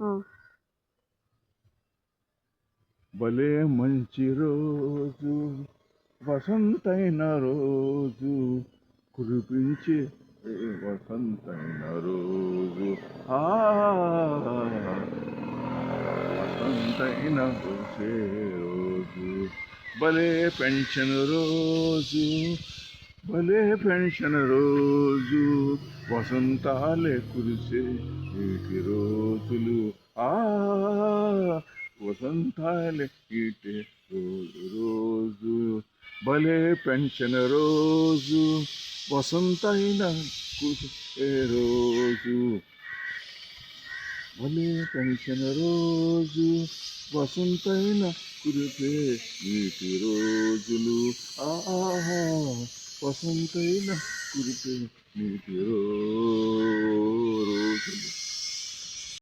ఆ! భలే మంచి రోజు వసంతైన రోజు కురిపించే వసంతైన రోజు ఆ వసంతైన రోజే రోజు భలే పెన్షన్ రోజు భలే పెన్షన్ రోజు వసంతాలే కురిసే నీటి రోజులు ఆ వసంతాలే ఈటే రోజు భలే పెన్షన్ రోజు వసంతైన కురిసే రోజు భలే పెన్షన్ రోజు వసంతైన కురిసే నీటి రోజులు ఆహా వసంతైన కురిసే నీటి రోజులు